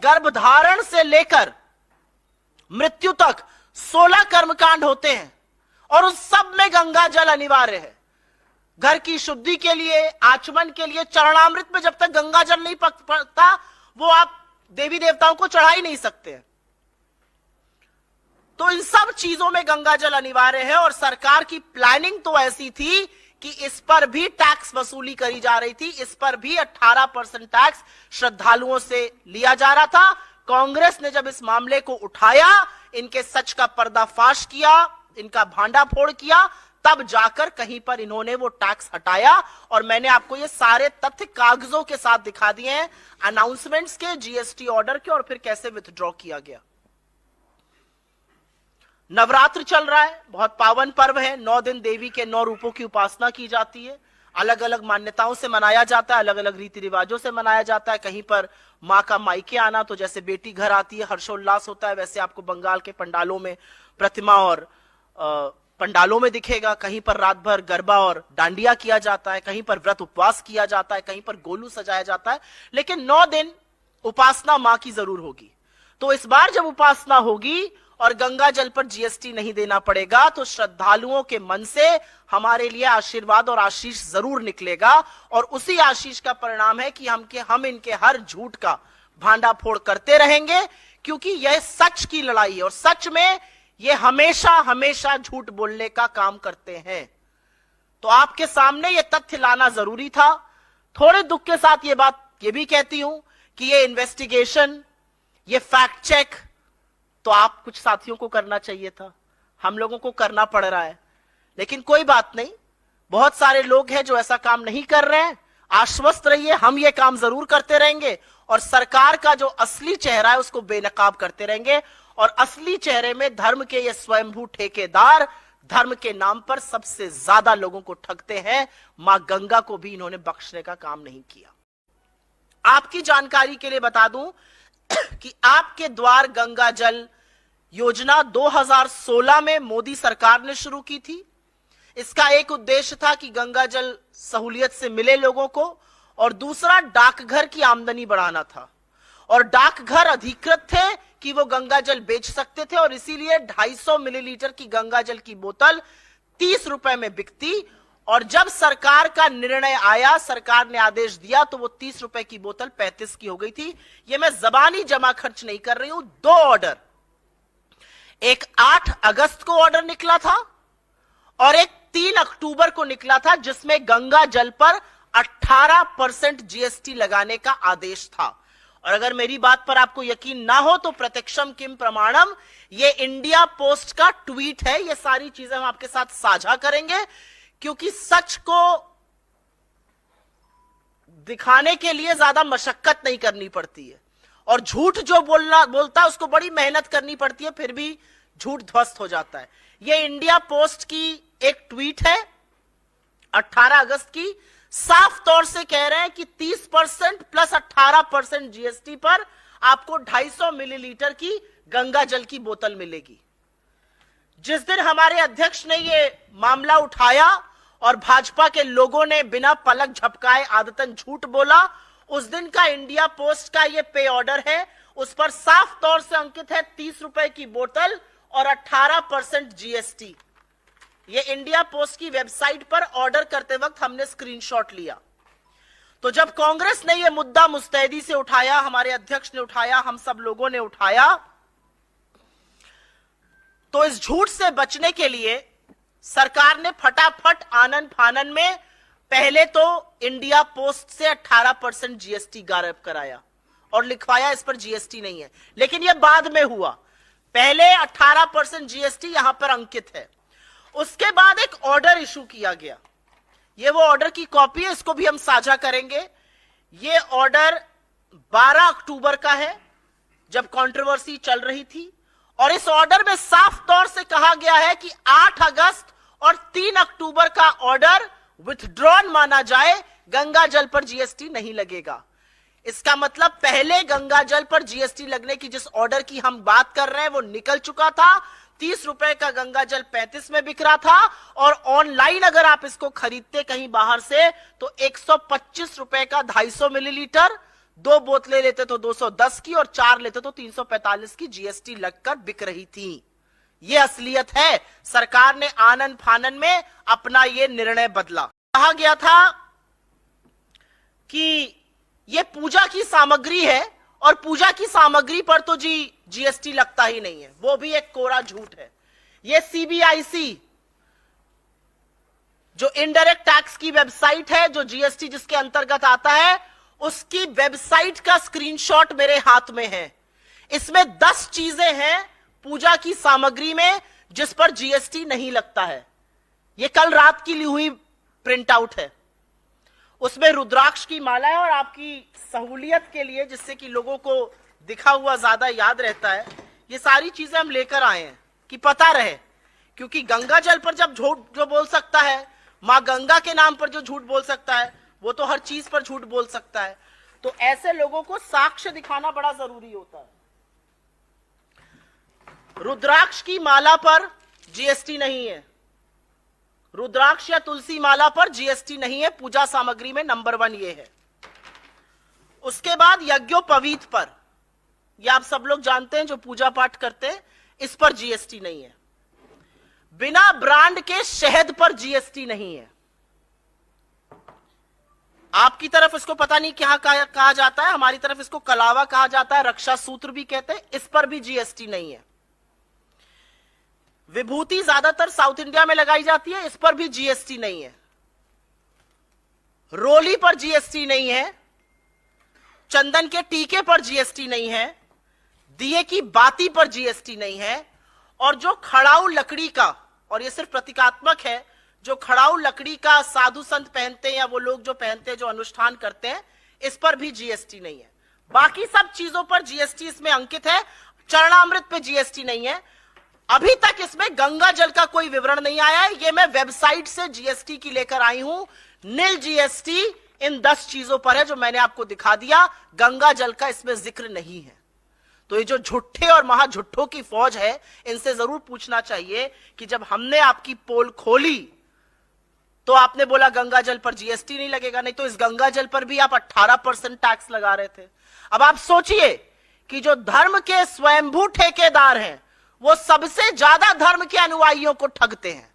गर्भधारण से लेकर मृत्यु तक 16 कर्मकांड होते हैं और उस सब में गंगा जल अनिवार्य है। घर की शुद्धि के लिए, आचमन के लिए, चरणामृत में जब तक गंगा जल नहीं पकता वो आप देवी देवताओं को चढ़ा ही नहीं सकते। तो इन सब चीजों में गंगा जल अनिवार्य है और सरकार की प्लानिंग तो ऐसी थी कि इस पर भी टैक्स वसूली करी जा रही थी, इस पर भी 18% टैक्स श्रद्धालुओं से लिया जा रहा था। कांग्रेस ने जब इस मामले को उठाया, इनके सच का पर्दाफाश किया, इनका भांडाफोड़ किया, तब जाकर कहीं पर इन्होंने वो टैक्स हटाया। और मैंने आपको ये सारे तथ्य कागजों के साथ दिखा दिए हैं, अनाउंसमेंट्स के, जीएसटी ऑर्डर के, और फिर कैसे विथड्रॉ किया गया। नवरात्र चल रहा है, बहुत पावन पर्व है। 9 दिन देवी के 9 रूपों की उपासना की जाती है, अलग अलग मान्यताओं से मनाया जाता है, अलग अलग रीति रिवाजों से मनाया जाता है। कहीं पर माँ का मायके आना, तो जैसे बेटी घर आती है हर्षोल्लास होता है, वैसे आपको बंगाल के पंडालों में प्रतिमा और पंडालों में दिखेगा। कहीं पर रात भर गरबा और डांडिया किया जाता है, कहीं पर व्रत उपवास किया जाता है, कहीं पर गोलू सजाया जाता है। लेकिन 9 दिन उपासना माँ की जरूर होगी। तो इस बार जब उपासना होगी और गंगा जल पर जीएसटी नहीं देना पड़ेगा, तो श्रद्धालुओं के मन से हमारे लिए आशीर्वाद और आशीष जरूर निकलेगा। और उसी आशीष का परिणाम है कि हम इनके हर झूठ का भांडाफोड़ करते रहेंगे, क्योंकि यह सच की लड़ाई है और सच में ये हमेशा हमेशा झूठ बोलने का काम करते हैं। तो आपके सामने ये तथ्य लाना जरूरी था। थोड़े दुख के साथ ये बात ये भी कहती हूं कि ये इन्वेस्टिगेशन, ये फैक्ट चेक तो आप कुछ साथियों को करना चाहिए था, हम लोगों को करना पड़ रहा है। लेकिन कोई बात नहीं, बहुत सारे लोग हैं जो ऐसा काम नहीं कर रहे हैं। आश्वस्त रहिए, हम ये काम जरूर करते रहेंगे और सरकार का जो असली चेहरा है उसको बेनकाब करते रहेंगे। और असली चेहरे में धर्म के ये स्वयंभू ठेकेदार धर्म के नाम पर सबसे ज्यादा लोगों को ठगते हैं। मां गंगा को भी इन्होंने बख्शने का काम नहीं किया। आपकी जानकारी के लिए बता दूं कि आपके द्वार गंगा जल योजना 2016 में मोदी सरकार ने शुरू की थी। इसका एक उद्देश्य था कि गंगा जल सहूलियत से मिले लोगों को, और दूसरा डाकघर की आमदनी बढ़ाना था। और डाकघर अधिकृत थे कि वो गंगा जल बेच सकते थे, और इसीलिए 250 मिलीलीटर की गंगा जल की बोतल 30 रुपए में बिकती। और जब सरकार का निर्णय आया, सरकार ने आदेश दिया, तो वो 30 रुपए की बोतल 35 की हो गई थी। ये मैं जबानी जमा खर्च नहीं कर रही हूं। 2 ऑर्डर, एक 8 अगस्त को ऑर्डर निकला था और एक 3 अक्टूबर को निकला था, जिसमें गंगा जल पर 18% जीएसटी लगाने का आदेश था। और अगर मेरी बात पर आपको यकीन ना हो तो प्रत्यक्षम किम प्रमाणम, ये इंडिया पोस्ट का ट्वीट है। ये सारी चीजें हम आपके साथ साझा करेंगे, क्योंकि सच को दिखाने के लिए ज्यादा मशक्कत नहीं करनी पड़ती है, और झूठ जो बोलता है उसको बड़ी मेहनत करनी पड़ती है, फिर भी झूठ ध्वस्त हो जाता है। ये इंडिया पोस्ट की एक ट्वीट है 18 अगस्त की। साफ तौर से कह रहे हैं कि 30% प्लस 18% जीएसटी पर आपको 250 मिलीलीटर की गंगा जल की बोतल मिलेगी। जिस दिन हमारे अध्यक्ष ने ये मामला उठाया और भाजपा के लोगों ने बिना पलक झपकाए आदतन झूठ बोला, उस दिन का इंडिया पोस्ट का ये पे ऑर्डर है। उस पर साफ तौर से अंकित है 30 रुपए की बोतल और 18% जीएसटी। ये इंडिया पोस्ट की वेबसाइट पर ऑर्डर करते वक्त हमने स्क्रीनशॉट लिया। तो जब कांग्रेस ने यह मुद्दा मुस्तैदी से उठाया, हमारे अध्यक्ष ने उठाया, हम सब लोगों ने उठाया, तो इस झूठ से बचने के लिए सरकार ने फटाफट आनन फानन में पहले तो इंडिया पोस्ट से 18% जीएसटी गायब कराया और लिखवाया इस पर जीएसटी नहीं है। लेकिन यह बाद में हुआ, पहले 18% जीएसटी यहां पर अंकित है। उसके बाद एक ऑर्डर इशू किया गया। यह वो ऑर्डर की कॉपी है, इसको भी हम साझा करेंगे। यह ऑर्डर 12 अक्टूबर का है, जब कंट्रोवर्सी चल रही थी। और इस ऑर्डर में साफ तौर से कहा गया है कि 8 अगस्त और 3 अक्टूबर का ऑर्डर विथड्रॉन माना जाए, गंगा जल पर जीएसटी नहीं लगेगा। इसका मतलब पहले गंगा जल पर जीएसटी लगने की जिस ऑर्डर की हम बात कर रहे हैं वो निकल चुका था। 30 रुपए का गंगा जल 35 में बिक रहा था, और ऑनलाइन अगर आप इसको खरीदते कहीं बाहर से तो 125 रुपए का 250 मिलीलीटर, 2 बोतलें लेते तो 210 की और 4 लेते तो 345 की जीएसटी लगकर बिक रही थी। ये असलियत है। सरकार ने आनन फानन में अपना ये निर्णय बदला। कहा गया था कि ये पूजा की सामग्री है और पूजा की सामग्री पर तो जीएसटी लगता ही नहीं है, वो भी एक कोरा झूठ है। ये सीबीआईसी जो इनडायरेक्ट टैक्स की वेबसाइट है, जो जीएसटी जिसके अंतर्गत आता है, उसकी वेबसाइट का स्क्रीनशॉट मेरे हाथ में है। इसमें 10 चीजें हैं पूजा की सामग्री में जिस पर जीएसटी नहीं लगता है। यह कल रात की ली हुई प्रिंट आउट है। उसमें रुद्राक्ष की माला है और आपकी सहूलियत के लिए, जिससे कि लोगों को दिखा हुआ ज्यादा याद रहता है, ये सारी चीजें हम लेकर आए हैं कि पता रहे। क्योंकि गंगा जल पर जब झूठ जो बोल सकता है, मां गंगा के नाम पर जो झूठ बोल सकता है, वो तो हर चीज पर झूठ बोल सकता है। तो ऐसे लोगों को साक्ष्य दिखाना बड़ा जरूरी होता है। रुद्राक्ष की माला पर जीएसटी नहीं है, रुद्राक्ष या तुलसी माला पर जीएसटी नहीं है। पूजा सामग्री में नंबर 1 ये है। उसके बाद यज्ञोपवीत पर, ये आप सब लोग जानते हैं जो पूजा पाठ करते हैं, इस पर जीएसटी नहीं है। बिना ब्रांड के शहद पर जीएसटी नहीं है। आपकी तरफ इसको पता नहीं क्या कहा जाता है, हमारी तरफ इसको कलावा कहा जाता है, रक्षा सूत्र भी कहते हैं, इस पर भी जीएसटी नहीं है। विभूति ज्यादातर साउथ इंडिया में लगाई जाती है, इस पर भी जीएसटी नहीं है। रोली पर जीएसटी नहीं है, चंदन के टीके पर जीएसटी नहीं है, दिए की बाती पर जीएसटी नहीं है, और जो खड़ाऊ लकड़ी का, और यह सिर्फ प्रतीकात्मक है, जो खड़ाऊ लकड़ी का साधु संत पहनते हैं या वो लोग जो पहनते हैं, जो अनुष्ठान करते हैं, इस पर भी जीएसटी नहीं है। बाकी सब चीजों पर जीएसटी इसमें अंकित है। चरणामृत पे जीएसटी नहीं है। अभी तक इसमें गंगा जल का कोई विवरण नहीं आया है। ये मैं वेबसाइट से जीएसटी की लेकर आई हूं। नील जीएसटी इन 10 चीजों पर है जो मैंने आपको दिखा दिया। गंगा जल का इसमें जिक्र नहीं है। तो ये जो झुट्ठे और महाझुट्ठों की फौज है, इनसे जरूर पूछना चाहिए कि जब हमने आपकी पोल खोली तो आपने बोला गंगा जल पर जीएसटी नहीं लगेगा, नहीं तो इस गंगा जल पर भी आप 18% टैक्स लगा रहे थे। अब आप सोचिए कि जो धर्म के स्वयंभू ठेकेदार हैं, वो सबसे ज्यादा धर्म के अनुयायियों को ठगते हैं।